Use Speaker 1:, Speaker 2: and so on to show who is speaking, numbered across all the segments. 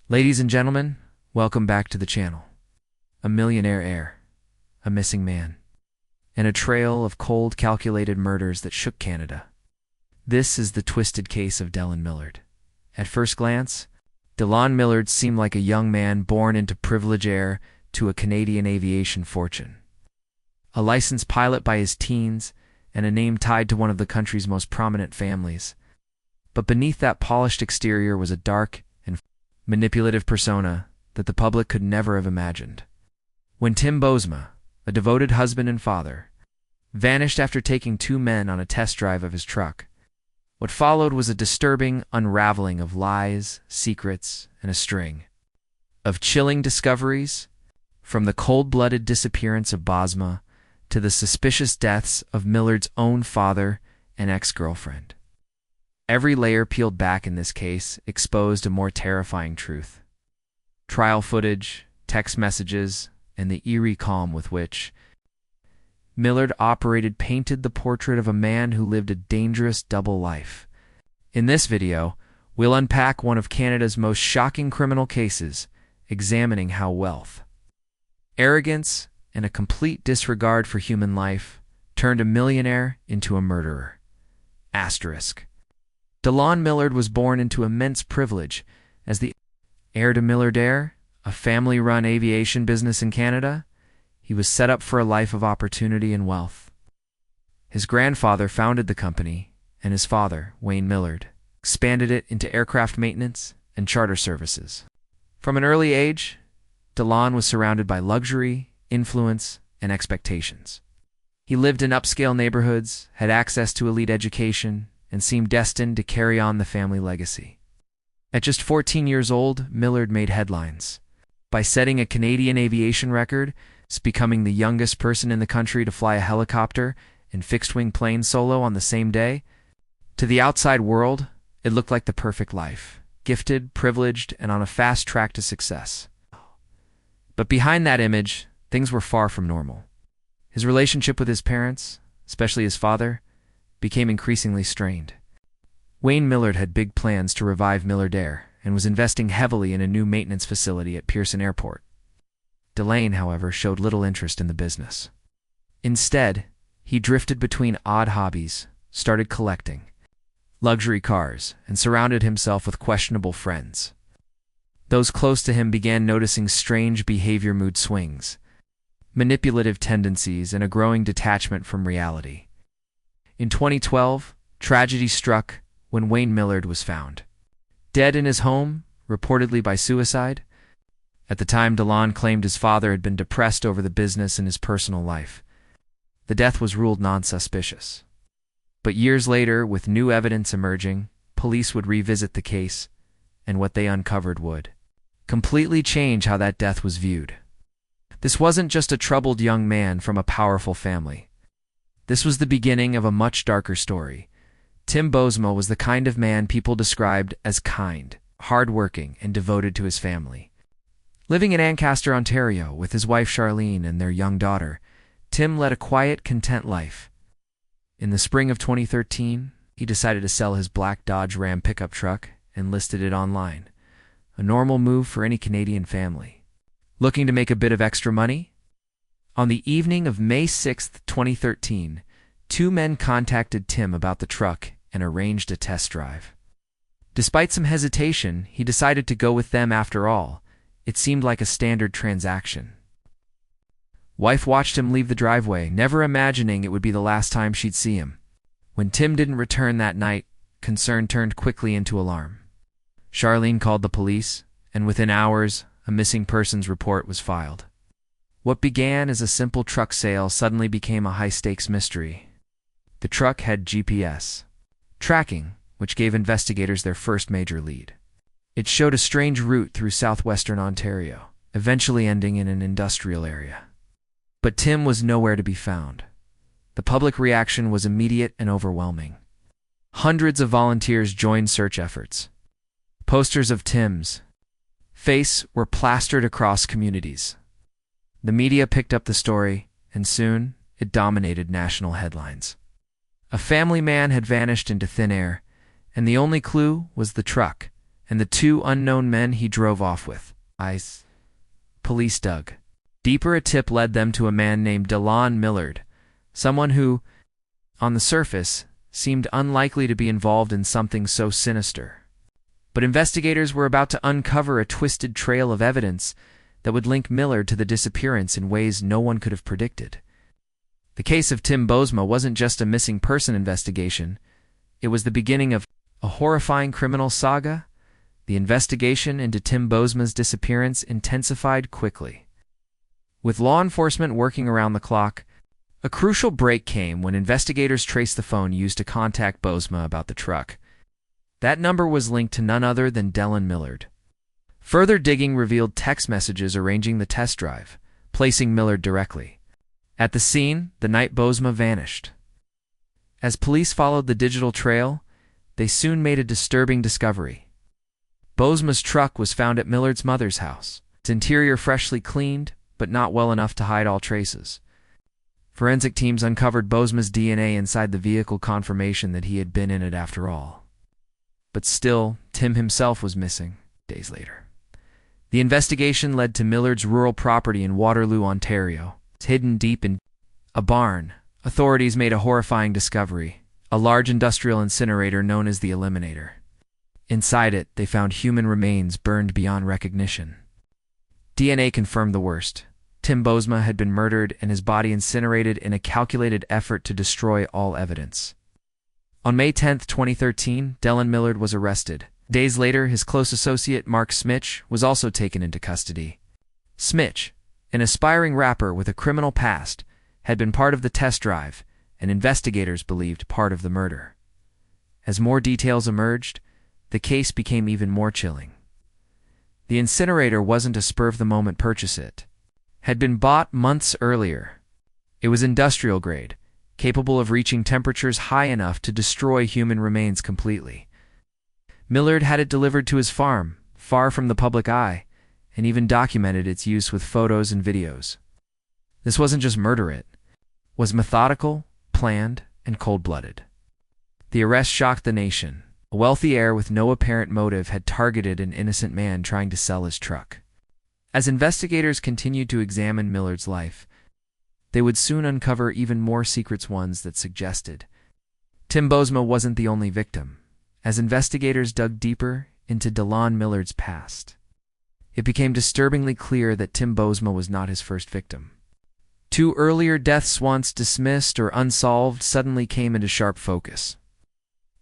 Speaker 1: Ladies and gentlemen, welcome back to the channel. A millionaire heir, a missing man, and a trail of cold, calculated murders that shook Canada. This is the twisted case of Dellen Millard. At first glance, Dellen Millard seemed like a young man born into privilege, heir to a Canadian aviation fortune. A licensed pilot by his teens, and a name tied to one of the country's most prominent families. But beneath that polished exterior was a dark and manipulative persona that the public could never have imagined. When Tim Bosma, a devoted husband and father, vanished after taking two men on a test drive of his truck, what followed was a disturbing unraveling of lies, secrets, and a string of chilling discoveries, from the cold-blooded disappearance of Bosma to the suspicious deaths of Millard's own father and ex-girlfriend. Every layer peeled back in this case exposed a more terrifying truth. Trial footage, text messages, and the eerie calm with which Millard operated painted the portrait of a man who lived a dangerous double life. In this video, we'll unpack one of Canada's most shocking criminal cases, examining how wealth, arrogance, and a complete disregard for human life turned a millionaire into a murderer. Asterisk. Dellen Millard was born into immense privilege as the heir to Millard, a family-run aviation business in Canada. He was set up for a life of opportunity and wealth. His grandfather founded the company, and his father, Wayne Millard, expanded it into aircraft maintenance and charter services. From an early age, Dellen was surrounded by luxury, influence, and expectations. He lived in upscale neighborhoods, had access to elite education, and seemed destined to carry on the family legacy. At just 14 years old, Millard made headlines by setting a Canadian aviation record, becoming the youngest person in the country to fly a helicopter and fixed-wing plane solo on the same day. To the outside world, it looked like the perfect life, gifted, privileged, and on a fast track to success. But behind that image, things were far from normal. His relationship with his parents, especially his father, became increasingly strained. Wayne Millard had big plans to revive Millard and was investing heavily in a new maintenance facility at Pearson Airport. Dellen, however, showed little interest in the business. Instead, he drifted between odd hobbies, started collecting luxury cars, and surrounded himself with questionable friends. Those close to him began noticing strange behavior, mood swings, manipulative tendencies, and a growing detachment from reality. In 2012, tragedy struck when Wayne Millard was found dead in his home, reportedly by suicide. At the time, Dellen claimed his father had been depressed over the business and his personal life. The death was ruled non-suspicious. But years later, with new evidence emerging, police would revisit the case, and what they uncovered would completely change how that death was viewed. This wasn't just a troubled young man from a powerful family. This was the beginning of a much darker story. Tim Bosma was the kind of man people described as kind, hard-working, and devoted to his family. Living in Ancaster, Ontario, with his wife Charlene and their young daughter, Tim led a quiet, content life. In the spring of 2013, he decided to sell his black Dodge Ram pickup truck and listed it online, a normal move for any Canadian family looking to make a bit of extra money. On the evening of May 6, 2013, two men contacted Tim about the truck and arranged a test drive. Despite some hesitation, he decided to go with them after all. It seemed like a standard transaction. Wife watched him leave the driveway, never imagining it would be the last time she'd see him. When Tim didn't return that night, concern turned quickly into alarm. Charlene called the police, and within hours, a missing persons report was filed. What began as a simple truck sale suddenly became a high-stakes mystery. The truck had GPS tracking, which gave investigators their first major lead. It showed a strange route through southwestern Ontario, eventually ending in an industrial area. But Tim was nowhere to be found. The public reaction was immediate and overwhelming. Hundreds of volunteers joined search efforts. Posters of Tim's face were plastered across communities. The media picked up the story, and soon it dominated national headlines. A family man had vanished into thin air, and the only clue was the truck and the two unknown men he drove off with. Police dug deeper. A tip led them to a man named Dellen Millard, someone who, on the surface, seemed unlikely to be involved in something so sinister. But investigators were about to uncover a twisted trail of evidence that would link Millard to the disappearance in ways no one could have predicted. The case of Tim Bosma wasn't just a missing person investigation. It was the beginning of a horrifying criminal saga. The investigation into Tim Bosma's disappearance intensified quickly. With law enforcement working around the clock, a crucial break came when investigators traced the phone used to contact Bosma about the truck. That number was linked to none other than Dellen Millard. Further digging revealed text messages arranging the test drive, placing Millard directly at the scene the night Bosma vanished. As police followed the digital trail, they soon made a disturbing discovery. Bosma's truck was found at Millard's mother's house, its interior freshly cleaned, but not well enough to hide all traces. Forensic teams uncovered Bosma's DNA inside the vehicle, confirmation that he had been in it after all. But still, Tim himself was missing, days later. The investigation led to Millard's rural property in Waterloo, Ontario. Hidden deep in a barn, authorities made a horrifying discovery: a large industrial incinerator known as the Eliminator. Inside it, they found human remains burned beyond recognition. DNA confirmed the worst. Tim Bosma had been murdered and his body incinerated in a calculated effort to destroy all evidence. On May 10, 2013, Dellen Millard was arrested. Days later, his close associate Mark Smitch was also taken into custody. Smitch, an aspiring rapper with a criminal past, had been part of the test drive, and investigators believed part of the murder. As more details emerged, the case became even more chilling. The incinerator wasn't a spur-of-the-moment purchase. It had been bought months earlier. It was industrial grade, capable of reaching temperatures high enough to destroy human remains completely. Millard had it delivered to his farm, far from the public eye, and even documented its use with photos and videos. This wasn't just murder, it was methodical, planned, and cold-blooded. The arrest shocked the nation. A wealthy heir with no apparent motive had targeted an innocent man trying to sell his truck. As investigators continued to examine Millard's life, they would soon uncover even more secrets, ones that suggested Tim Bosma wasn't the only victim. As investigators dug deeper into Dellen Millard's past, it became disturbingly clear that Tim Bosma was not his first victim. Two earlier deaths, once dismissed or unsolved, suddenly came into sharp focus,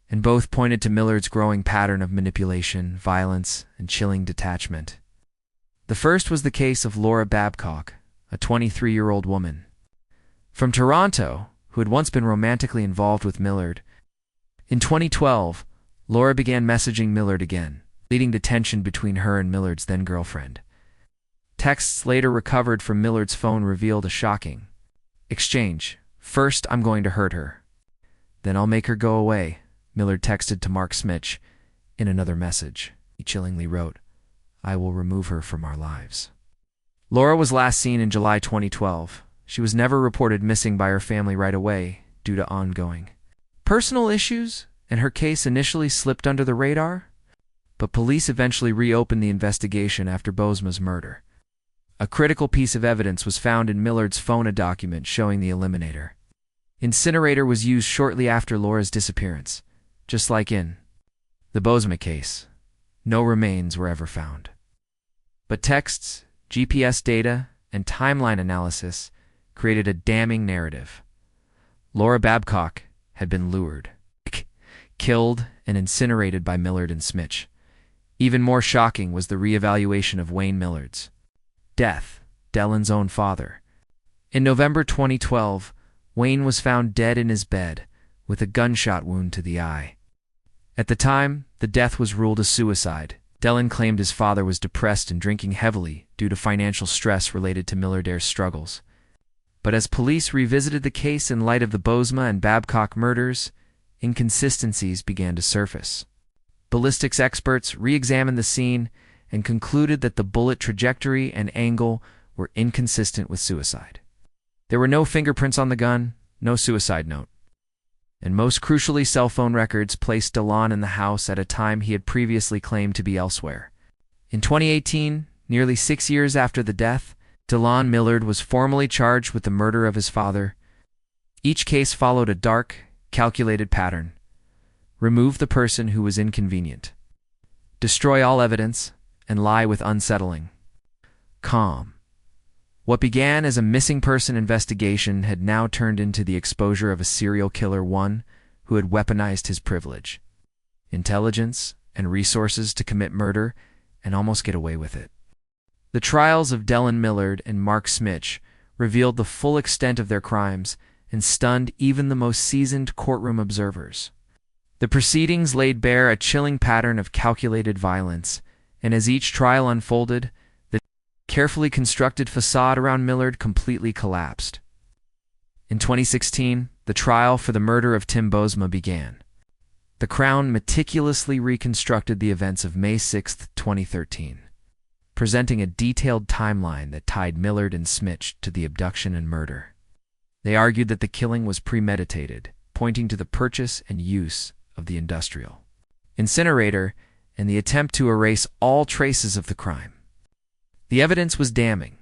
Speaker 1: and both pointed to Millard's growing pattern of manipulation, violence, and chilling detachment. The first was the case of Laura Babcock, a 23-year-old woman from Toronto who had once been romantically involved with Millard. In 2012, Laura began messaging Millard again, leading to tension between her and Millard's then-girlfriend. Texts later recovered from Millard's phone revealed a shocking exchange. "First, I'm going to hurt her. Then I'll make her go away," Millard texted to Mark Smitch. In another message, he chillingly wrote, "I will remove her from our lives." Laura was last seen in July 2012. She was never reported missing by her family right away due to ongoing personal issues, and her case initially slipped under the radar. But police eventually reopened the investigation after Bosma's murder. A critical piece of evidence was found in Millard's phone, a document showing the Eliminator. Incinerator was used shortly after Laura's disappearance. Just like in the Bosma case, no remains were ever found. But texts, GPS data, and timeline analysis created a damning narrative. Laura Babcock had been lured, killed, and incinerated by Millard and Smitch. Even more shocking was the reevaluation of Wayne Millard's death, Dellen's own father. In November 2012, Wayne was found dead in his bed with a gunshot wound to the eye. At the time, the death was ruled a suicide. Dellen claimed his father was depressed and drinking heavily due to financial stress related to Millard's struggles. But as police revisited the case in light of the Bosma and Babcock murders, inconsistencies began to surface. Ballistics experts re-examined the scene and concluded that the bullet trajectory and angle were inconsistent with suicide. There were no fingerprints on the gun, no suicide note. And most crucially, cell phone records placed Dellen in the house at a time he had previously claimed to be elsewhere. In 2018, nearly 6 years after the death, Dellen Millard was formally charged with the murder of his father. Each case followed a dark, calculated pattern. Remove the person who was inconvenient. Destroy all evidence, and lie with unsettling calm. What began as a missing person investigation had now turned into the exposure of a serial killer, one who had weaponized his privilege, intelligence, and resources to commit murder and almost get away with it. The trials of Dellen Millard and Mark Smich revealed the full extent of their crimes and stunned even the most seasoned courtroom observers. The proceedings laid bare a chilling pattern of calculated violence, and as each trial unfolded, the carefully constructed facade around Millard completely collapsed. In 2016, the trial for the murder of Tim Bosma began. The Crown meticulously reconstructed the events of May 6, 2013, presenting a detailed timeline that tied Millard and Smich to the abduction and murder. They argued that the killing was premeditated, pointing to the purchase and use of the industrial incinerator and the attempt to erase all traces of the crime. The evidence was damning.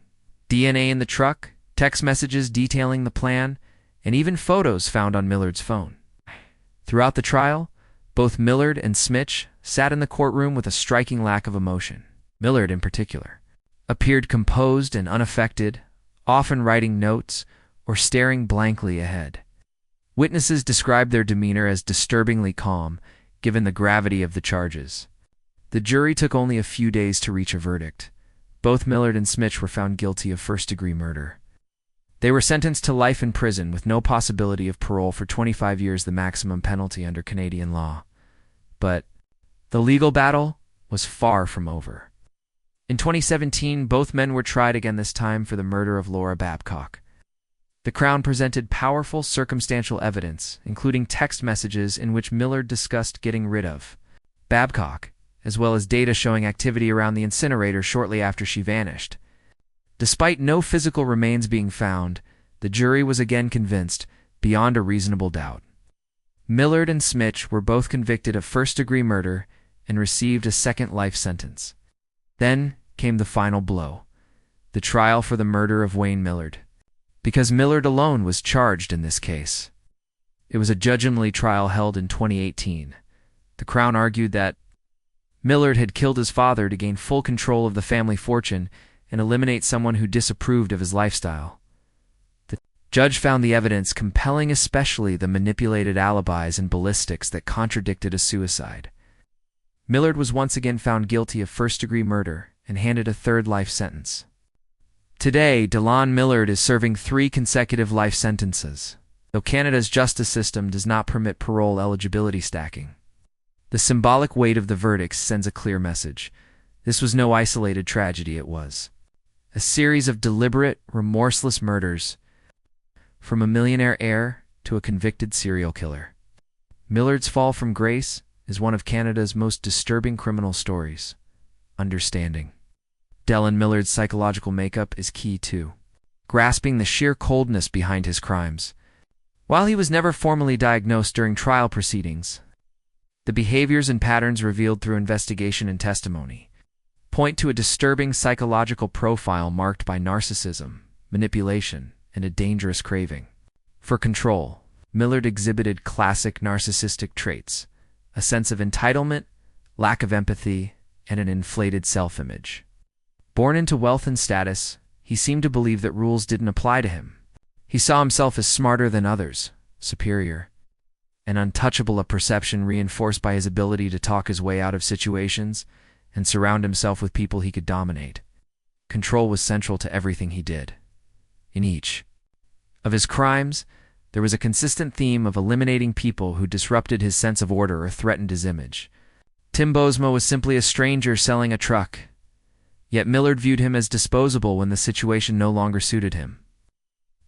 Speaker 1: DNA in the truck, text messages detailing the plan, and even photos found on Millard's phone. Throughout the trial, both Millard and Smich sat in the courtroom with a striking lack of emotion. Millard, in particular, appeared composed and unaffected, often writing notes or staring blankly ahead. Witnesses described their demeanor as disturbingly calm, given the gravity of the charges. The jury took only a few days to reach a verdict. Both Millard and Smich were found guilty of first-degree murder. They were sentenced to life in prison with no possibility of parole for 25 years, the maximum penalty under Canadian law. But the legal battle was far from over. In 2017, both men were tried again, this time for the murder of Laura Babcock. The Crown presented powerful circumstantial evidence, including text messages in which Millard discussed getting rid of Babcock, as well as data showing activity around the incinerator shortly after she vanished. Despite no physical remains being found, the jury was again convinced, beyond a reasonable doubt. Millard and Smich were both convicted of first-degree murder and received a second life sentence. Then came the final blow, the trial for the murder of Wayne Millard. Because Millard alone was charged in this case. It was a judge-only trial held in 2018. The Crown argued that Millard had killed his father to gain full control of the family fortune and eliminate someone who disapproved of his lifestyle. The judge found the evidence compelling, especially the manipulated alibis and ballistics that contradicted a suicide. Millard was once again found guilty of first-degree murder and handed a third life sentence. Today, Dellen Millard is serving 3 consecutive life sentences, though Canada's justice system does not permit parole eligibility stacking. The symbolic weight of the verdicts sends a clear message. This was no isolated tragedy, it was a series of deliberate, remorseless murders, from a millionaire heir to a convicted serial killer. Millard's fall from grace is one of Canada's most disturbing criminal stories. Understanding Dellen Millard's psychological makeup is key too, grasping the sheer coldness behind his crimes. While he was never formally diagnosed during trial proceedings, the behaviors and patterns revealed through investigation and testimony point to a disturbing psychological profile marked by narcissism, manipulation, and a dangerous craving for control. Millard exhibited classic narcissistic traits, a sense of entitlement, lack of empathy, and an inflated self-image. Born into wealth and status, he seemed to believe that rules didn't apply to him. He saw himself as smarter than others, superior, and untouchable, a perception reinforced by his ability to talk his way out of situations and surround himself with people he could dominate. Control was central to everything he did. In each of his crimes, there was a consistent theme of eliminating people who disrupted his sense of order or threatened his image. Tim Bosma was simply a stranger selling a truck, yet Millard viewed him as disposable when the situation no longer suited him.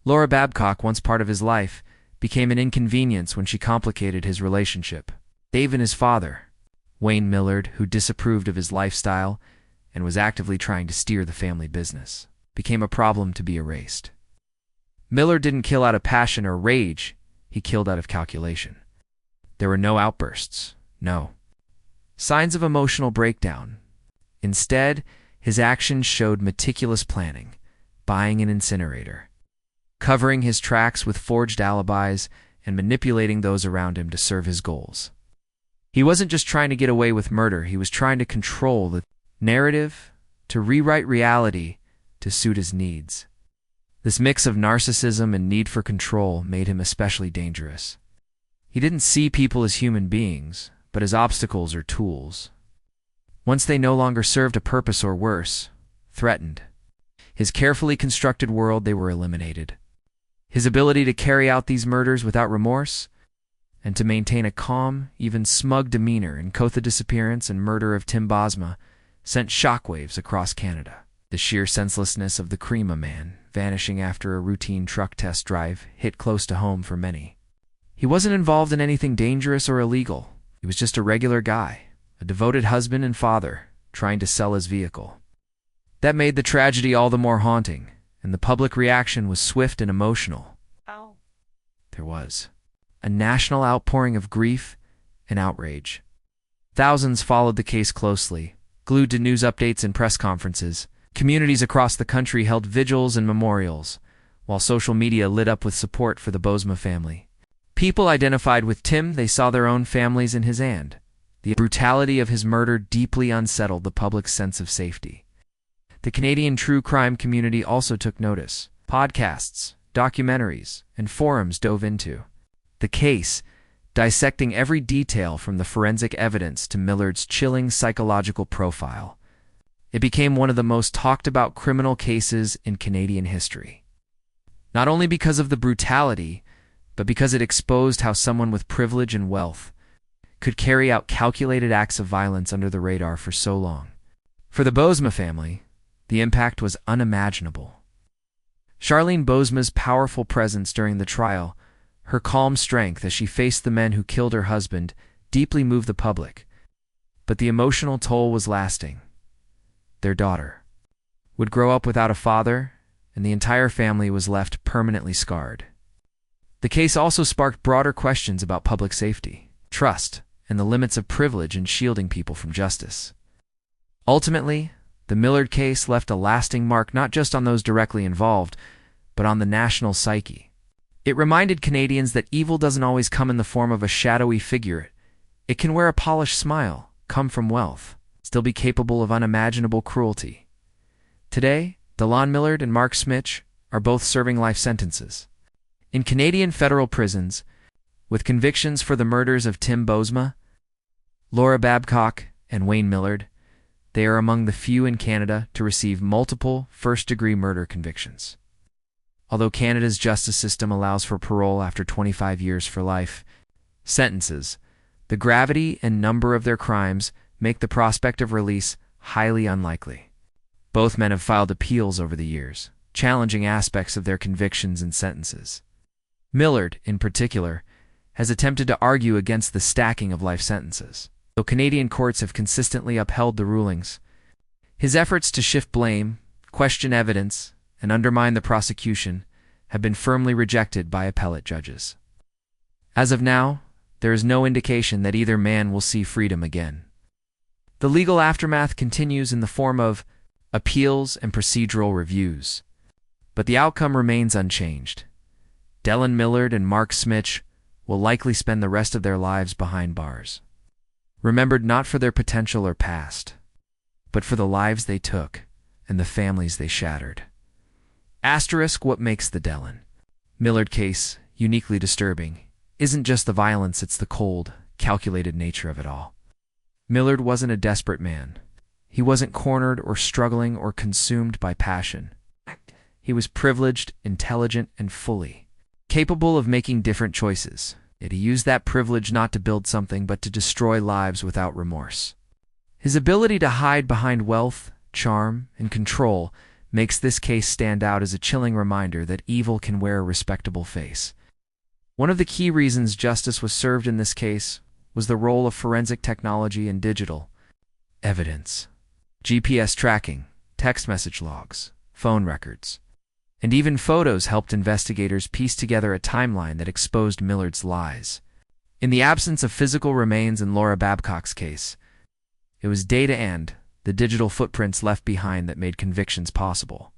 Speaker 1: Laura Babcock, once part of his life, became an inconvenience when she complicated his relationship. Dave and his father, Wayne Millard, who disapproved of his lifestyle and was actively trying to steer the family business, became a problem to be erased. Millard didn't kill out of passion or rage, he killed out of calculation. There were no outbursts, no signs of emotional breakdown. Instead, his actions showed meticulous planning, buying an incinerator, covering his tracks with forged alibis, and manipulating those around him to serve his goals. He wasn't just trying to get away with murder, he was trying to control the narrative, to rewrite reality to suit his needs. This mix of narcissism and need for control made him especially dangerous. He didn't see people as human beings, but as obstacles or tools. Once they no longer served a purpose or worse, threatened his carefully constructed world, they were eliminated. His ability to carry out these murders without remorse and to maintain a calm, even smug demeanor in both the disappearance and murder of Tim Bosma sent shockwaves across Canada. The sheer senselessness of the Crema man, vanishing after a routine truck test drive, hit close to home for many. He wasn't involved in anything dangerous or illegal. He was just a regular guy, a devoted husband and father, trying to sell his vehicle. That made the tragedy all the more haunting, and the public reaction was swift and emotional.
Speaker 2: Ow.
Speaker 1: There was a national outpouring of grief and outrage. Thousands followed the case closely, glued to news updates and press conferences. Communities across the country held vigils and memorials, while social media lit up with support for the Bosma family. People identified with Tim, they saw their own families in his hand. The brutality of his murder deeply unsettled the public's sense of safety. The Canadian true crime community also took notice. Podcasts, documentaries, and forums dove into the case, dissecting every detail from the forensic evidence to Millard's chilling psychological profile. It became one of the most talked about criminal cases in Canadian history. Not only because of the brutality, but because it exposed how someone with privilege and wealth could carry out calculated acts of violence under the radar for so long. For the Bosma family, the impact was unimaginable. Charlene Bosma's powerful presence during the trial, her calm strength as she faced the men who killed her husband, deeply moved the public. But the emotional toll was lasting. Their daughter would grow up without a father, and the entire family was left permanently scarred. The case also sparked broader questions about public safety, trust, and the limits of privilege in shielding people from justice. Ultimately, the Millard case left a lasting mark not just on those directly involved, but on the national psyche. It reminded Canadians that evil doesn't always come in the form of a shadowy figure. It can wear a polished smile, come from wealth, still be capable of unimaginable cruelty. Today, Dellen Millard and Mark Smith are both serving life sentences in Canadian federal prisons, with convictions for the murders of Tim Bosma, Laura Babcock, and Wayne Millard. They are among the few in Canada to receive multiple first-degree murder convictions. Although Canada's justice system allows for parole after 25 years for life sentences, the gravity and number of their crimes make the prospect of release highly unlikely. Both men have filed appeals over the years, challenging aspects of their convictions and sentences. Millard, in particular, has attempted to argue against the stacking of life sentences, though Canadian courts have consistently upheld the rulings. His efforts to shift blame, question evidence, and undermine the prosecution have been firmly rejected by appellate judges. As of now, there is no indication that either man will see freedom again. The legal aftermath continues in the form of appeals and procedural reviews, but the outcome remains unchanged. Dellen Millard and Mark Smith will likely spend the rest of their lives behind bars, remembered not for their potential or past, but for the lives they took and the families they shattered. Asterisk, what makes the Dellen Millard case uniquely disturbing isn't just the violence, it's the cold, calculated nature of it all. Millard wasn't a desperate man. He wasn't cornered or struggling or consumed by passion. He was privileged, intelligent, and fully capable of making different choices. Yet he used that privilege not to build something but to destroy lives without remorse. His ability to hide behind wealth, charm, and control makes this case stand out as a chilling reminder that evil can wear a respectable face. One of the key reasons justice was served in this case was the role of forensic technology and digital evidence. GPS tracking, text message logs, phone records, and even photos helped investigators piece together a timeline that exposed Millard's lies. In the absence of physical remains in Laura Babcock's case, it was data and the digital footprints left behind that made convictions possible.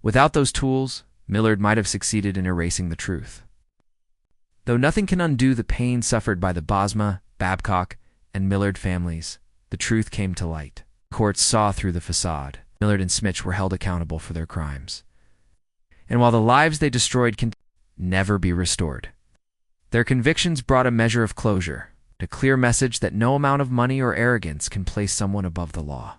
Speaker 1: Without those tools, Millard might have succeeded in erasing the truth. Though nothing can undo the pain suffered by the Bosma, Babcock, and Millard families, the truth came to light. Courts saw through the facade. Millard and Smitch were held accountable for their crimes. And while the lives they destroyed can never be restored, their convictions brought a measure of closure, a clear message that no amount of money or arrogance can place someone above the law.